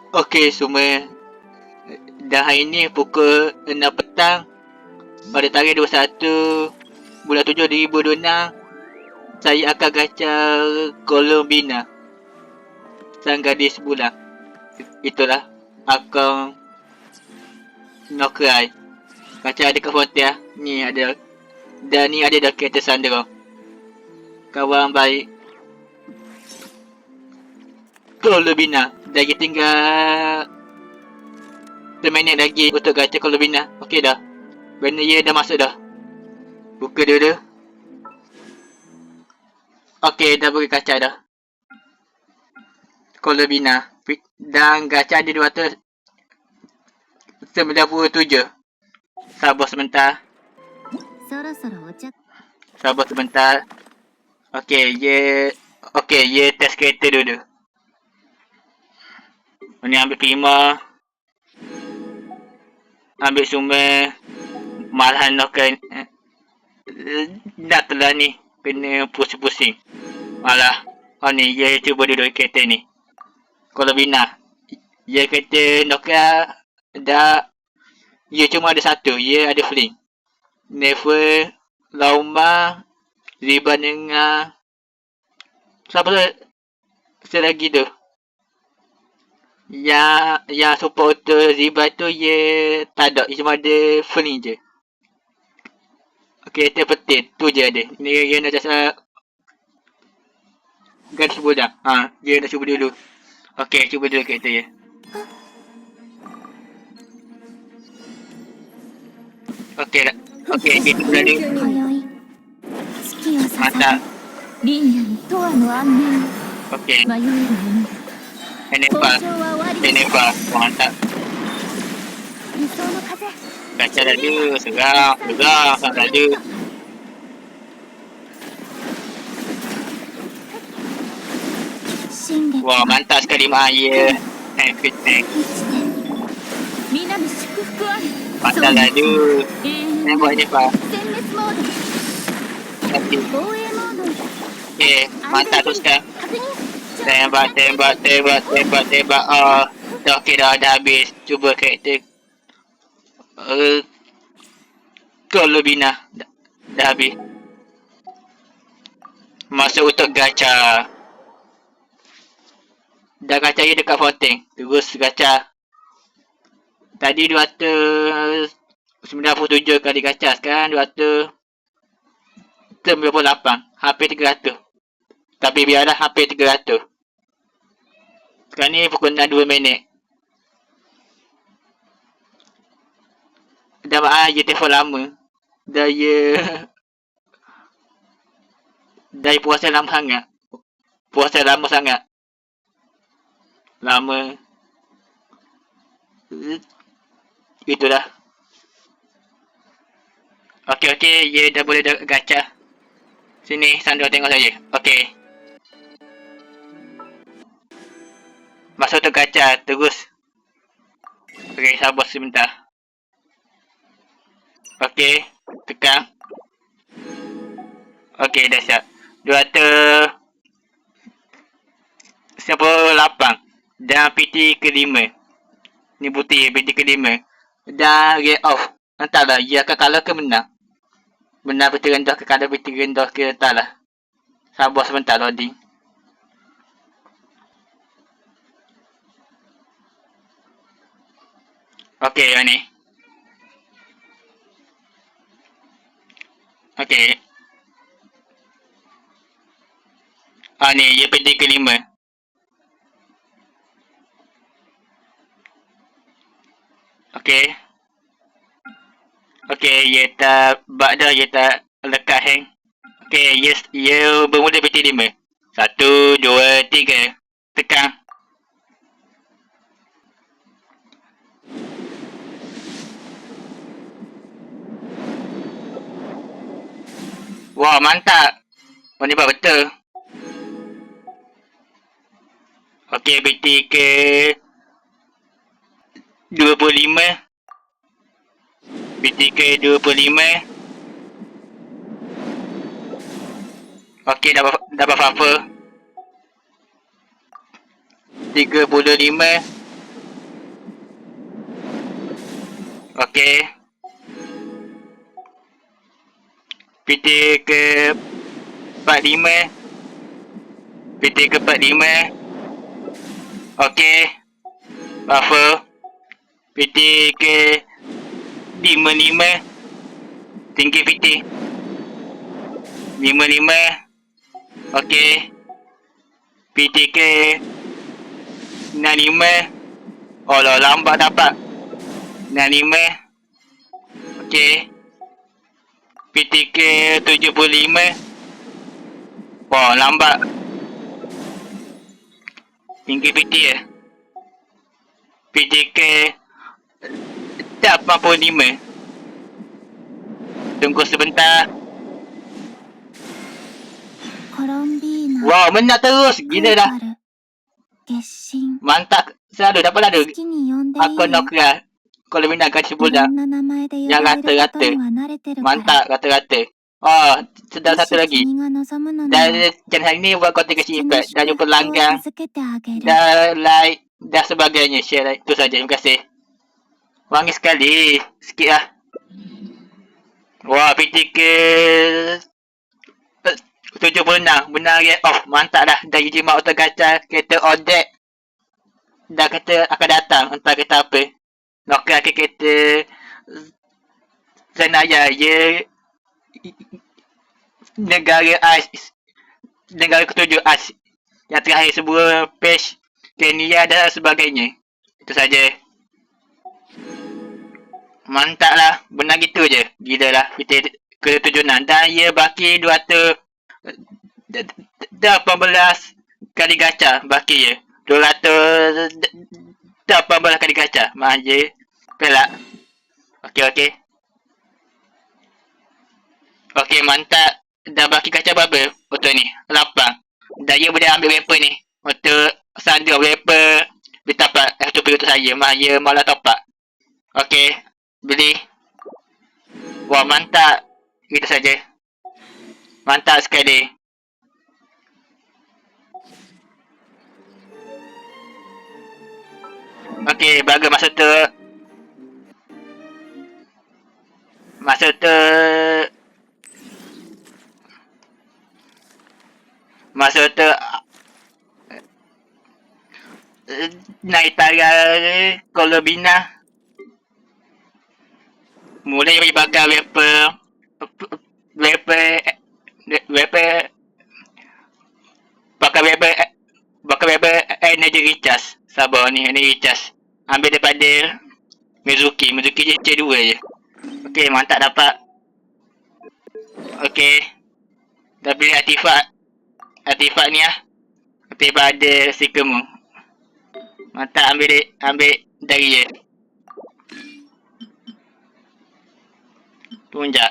Okey semua. Dan hari ni pukul 6 petang pada tarikh 21 bulan 7 2026 saya akan gacha Colombina sang gadis bulan. Itulah akun Nokrai. Macam ada kat Frontier. Ni ada. Dan ni ada dah kereta Sandro. Kawan baik Colombina. Dah tinggal 1 minit lagi untuk gacha Colombina. Okey dah. Benda ye dah masuk dah. Buka dulu. Okey dah boleh gacha dah. Colombina. Dan gacha ada 297. Sabar sebentar. Sabar sebentar. Okey, ye test kereta dulu. Ni ambil prima. Ambil sumber. Malahan nak dah telah ni. Kena pusing-pusing. Malah. Oh ni, ye cuba dulu kereta ni. Colombina. Ye kereta Nokia dah. Ye cuma ada satu. Ye ada fling. Never. Lauma. Riban dengan. Siapa selagi tu? Yang support auto Riban tu ye tak ada. Cuma ada fling je. Okey, itu penting. Tu je ada. Ni dia nak jasa gadis budak. Dia nak cuba dulu. Okey, cuba dulu kereta dia. Okey dah. Okey, kita cuba dulu. Mantap. Okey. Eneba. Mantap. Gacha dulu. Serang. Sang dulu. Wah, mantap sekali mak ya. Tank. Mantap dulu. Buat je pak. Okey, mantap tu sekarang. Tembak. Okey dah habis. Cuba karakter. Colombina. Dah habis. Masuk untuk gacha. Dah gacha je dekat voting. Terus gacha. Tadi 297 kali gacha. Sekarang 298. Hampir 300. Tapi biarlah hampir 300. Sekarang ni pukul 6.2 minit. Dah maaf je telefon lama. Dah puasa lama sangat. Puasa lama sangat. Lama. Itulah. Okey, ye dah boleh gacha. Sini, Sandra tengok saya. Okey. Masuk tu gacha, terus. Okey, sabar sebentar. Okey, tekan. Okey, dah siap. 298. Dan PT ke-5. Ni bukti PT ke-5. Dan get off. Entahlah, dia akan kalah ke menang. Menang PT rendah ke kalah PT rendah ke entahlah. Sabar sebentar loading. Okey, yang ni. Okey. Ni, dia PT ke-5. Okey. Okey, dia tak bak dah, dia tak lekat hang. Okey, yes, dia bermula PT 5. 1, 2, 3. Tekan. Wah, mantap. Oh, ni betul. Okey, PT ke 25. PT ke 25. Okey, dah apa-apa. 35. Okey. PT ke 45. PT ke 45. Okey. Buffer. PT ke 55. Tinggi PT. 55. Okey. PT ke 65. Oh lah, lambat dapat. 65. Okey. PT ke 75. Oh, lambat. Tinggi PT ya. PT ke 85. Tunggu sebentar. Wow, menang terus. Gila dah. Mantap. Selalu dapat dah. Aku nak kira. Kalau minat gaji budak. Yang rata-rata. Mantap rata-rata. Oh, sedang satu lagi. Dan channel hari ni buat konten kecil impact. Dan jumpa langgang. Dan like. Dan sebagainya. Share like. Itu saja. Terima kasih. Wangi sekali. Sikit lah. Wah, PT ke 76. Benar ya. Oh, mantap dah. Dah uji mak auto gacha. Kereta Odek. Dah kata akan datang. Entah kereta apa. Nokia ke kereta Zanaya. Ya. Negara AS. Negara ketujuh AS. Yang terakhir sebuah page Kenya dan sebagainya. Itu saja. Mantap lah. Benar gitu je. Gila lah. PT ke 76. Dan ia baki 218 kali gacha. Baki je. 218 kali gacha. Maaf je. Pelak. Okey. Okey, mantap. Dah baki gacha berapa? Untuk ni. 8. Dan ia boleh ambil weapon ni. Untuk sandra weapon. Betapak. Itu perlu untuk saya. Maaf je. Malah topak. Okey. Beli. Wah, mantap. Itu saja. Mantap sekali. Okey, bagus masa tu. Naik tara Kolobina. Mula bagi bakar bakar energy recharge. Sabar ni, energy recharge. Ambil daripada Mizuki je C2 je. Okey, mantap dapat. Okey. Dah beli artifak ni lah. Daripada Sikemu. Mantap, ambil dari je. Tunjak.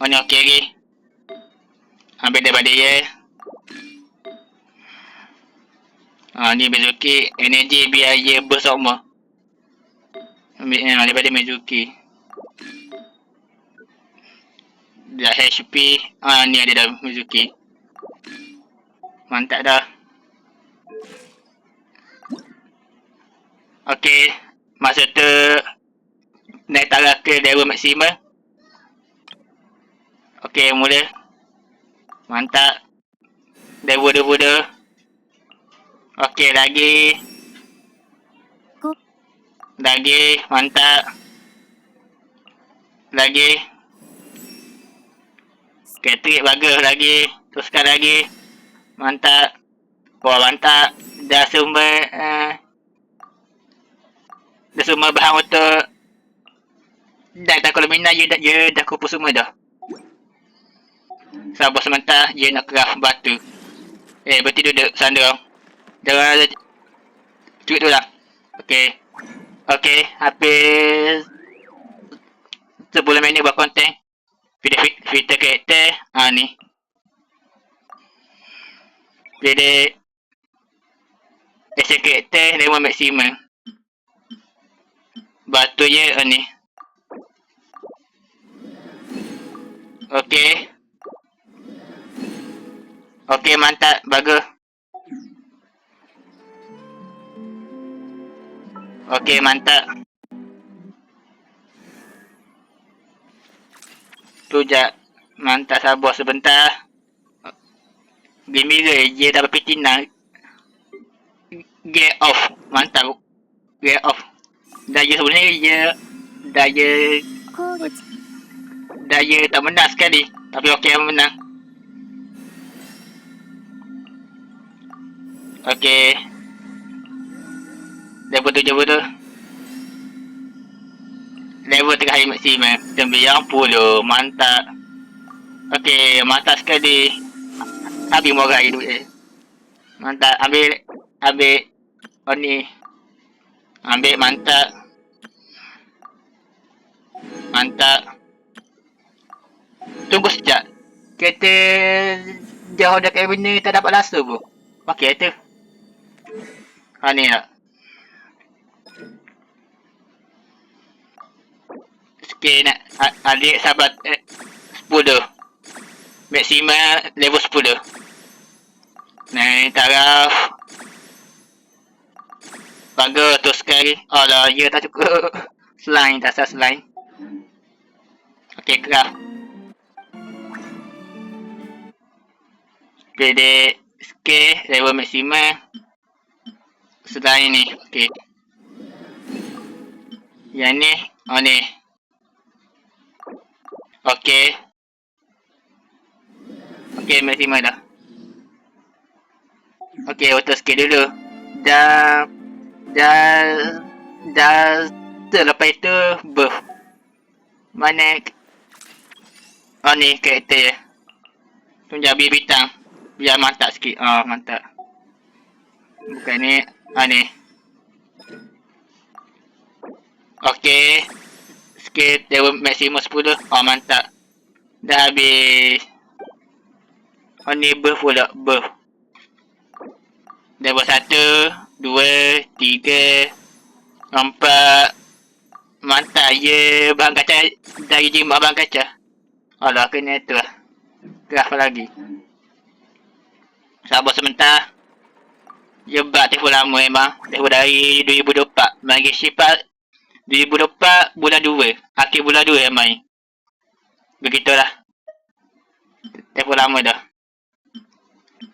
Oh ni okey lagi. Ambil daripada dia. Ni Mizuki. Energy biar dia bersama. Ambil daripada Mizuki. Dah HP. Ni ada dah Mizuki. Mantap dah. Okey. Masa tu naik taraf ke level maksimum. Okey, mula. Mantap. Level 22. Okey, lagi. Mantap. Lagi. Okey, trik bagus lagi. Teruskan lagi. Mantap. Wah, mantap. Dah sumber bahan untuk dah kalau minat dia dah kumpul semua dah. Sabar sebentar, dia nak craft batu. Berarti duduk Sandra. Jangan cuit tu lah. Okey, habis 10 minit buat konten. Filter karakter. Ni. Pilih action karakter level maksimum. Batu je ni. Okey, mantap, bagus. Okey, mantap. Tu je. Mantap, sabar sebentar. Gembira je dah berpitina. Get off. Mantap. Get off. Daya sebenarnya daya daya tak menang sekali. Tapi okey menang. Okey. Level 70. Level terakhir maksimum 90. Mantap. Okey, mantap sekali. Habis moral hidup dia. Mantap. Ambil. Oh ni. Ambil, mantap. Mantap. Tunggu sekejap. Kereta jauh dekat benda tak dapat rasa pun. Okey tu. Ni tak. Sikit nak adik sahabat 10. Maksimum level 10. Naik taraf. Bagus tu sekali. Alah, ya tak cukup. Slime, tak sah slime. Okey, craft. Pilih skill level maksimum. Slime ni. Okey. Yang ni. Oh ni. Okey. Okey, maksimum dah. Okey, auto skill dulu. Dah lepas itu buff. Mana oh ni karakter je. Tunjuk biar bintang. Biar mantap sikit. Mantap. Bukan ni. Ni. Okey. Skill level maksimum 10. Mantap. Dah habis. Ni buff pula. Buff. Level 1, 2, 3, 4. Mantap je bahan kaca dari jimat bahan kaca. Alah, kena tu lah. Craft lagi. Sabar sebentar. Jebak telefon lama memang. Telefon dari 2024. Mari sifat 2024 bulan 2. Akhir bulan 2 main. Begitulah. Telefon lama dah.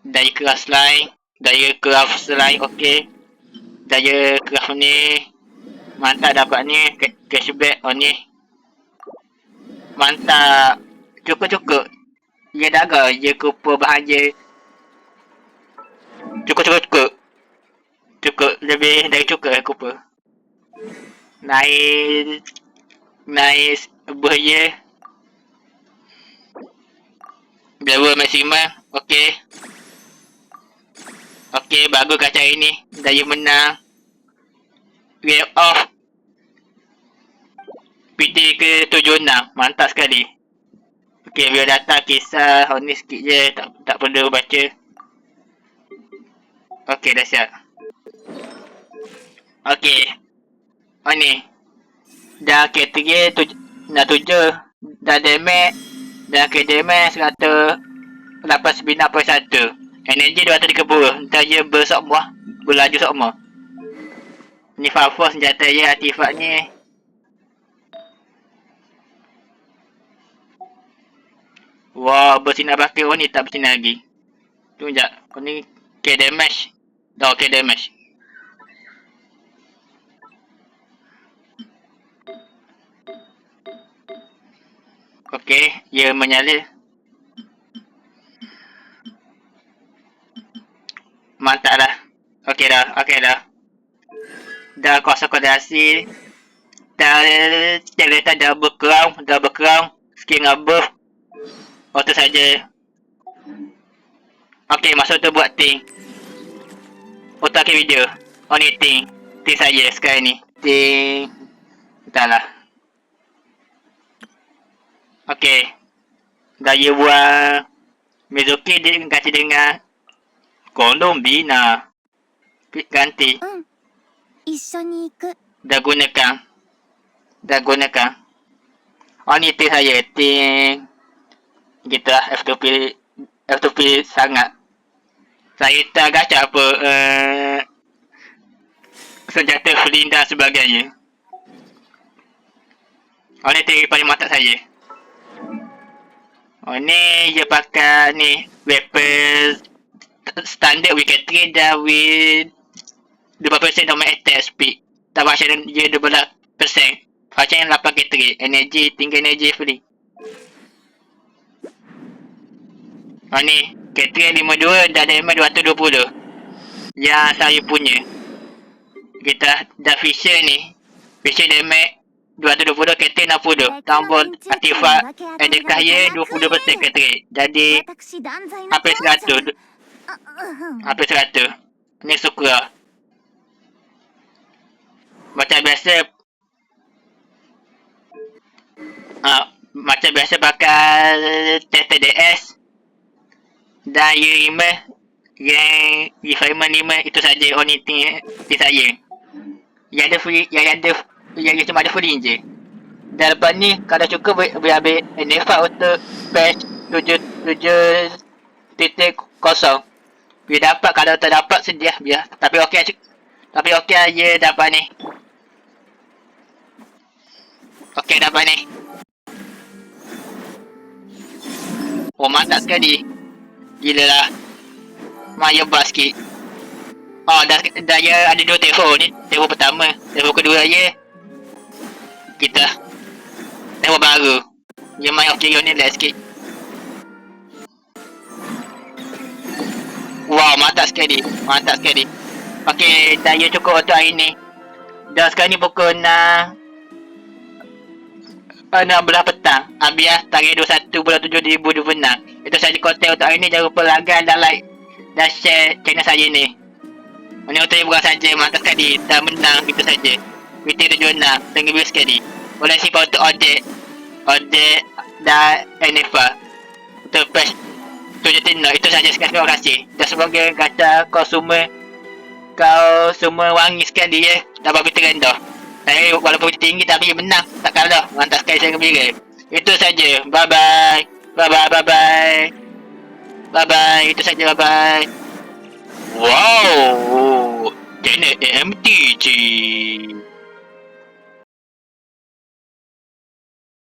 Daya craft slime. Daya craft slime okey. Daya craft ni. Mantap dapat ni. Cashback ni. Mantap. Cukup. Dia dah agak. Dia kupa bahan je. Cukup. Lebih dari cukup kupa. Naik bahaya. Level maksimum. Okey. Okey, bagus kaca ini. Daya menang. Get off. PT ke 76. Mantap sekali. Okey, biar data kisah ni sikit je. Tak perlu baca. Okey, dah siap. Okey. Ni. Dah KTG dah 7. Dah damage. Dah ke damage 189.1. Energi 230. Ntar je bersokmah. Berlaju sokmah. Ni Fafo senjata je artifak ni. Wah, bersinar bakal. Ni tak bersinar lagi. Tunggu sekejap. Ni K damage. Dah K damage. Okey, ia menyala. Mantap lah. Okey dah. Dah kuasa koordinasi. Dah double crown. Skin buff. Auto saja. Okey, masuk tu buat ting. Auto akhir video. Ni ting. Ting saya sekarang ni. Ting. Entahlah. Okey. Daya buang Mizuki dia ganti dengan Colombina. Ganti. Dah gunakan. Ni ting saya. Ting. Gitu lah. F2P sangat. Saya tak gacha apa. Senjata flint dan sebagainya. Ni ting paling mantap saya. Oh ni dia pakai ni weapon standard with K3 dan with 20% normal attack speed. Tak macam dia 12%. Macam yang 8 K3. Energy, tinggal energy free. Oh ni K3 52 dan damage 220. Yang saya punya. Kita dah Fisher ni. Fisher damage 220, K3 60. Tambah artifak Edekaya 20% K3. Jadi hampir 100. Hampir 100. Ni suka. Macam biasa macam biasa pakai TTDS dan U5 yang refinement 5 itu saja only thing saya. Yang ada free, yang cuma ada free je. Dan lepas ni kalau cukup boleh ambil NFA untuk patch 7.0. Bila dapat, kalau tak dapat sedih biar. Tapi okey je dapat ni. Okey dapat ni. Oh mantap sekali. Gila lah. Maya bas sikit. Oh dah ya ada 2 telefon ni. Telefon pertama. Telefon kedua je. Kita. Telefon baru. Yang main okey ni last sikit. Wow mantap sekali. Mantap sekali. Okey daya cukup untuk hari ni. Dan sekarang ni pukul 16 petang. Ambil tarikh 21/7/2026. Itu saja konten untuk hari ni. Jangan lupa like dan like dan share channel saya ni. Ini untuk hiburan saja. Mantap sekali. Dan menang itu saja. PT76 tengah sekali. Boleh simpan untuk objek dan NFA untuk patch 7.0. Itu saja sekali. Terima kasih. Dan semoga kata kau semua wangi sekali ya. Dapat PT rendah. Saya walaupun tinggi tapi menang. Tak kalah. Mantap sekali, saya gembira. Itu saja. Bye bye. Bye bye bye bye. Bye bye. Itu saja. Bye bye. Wow. Channel AMTG.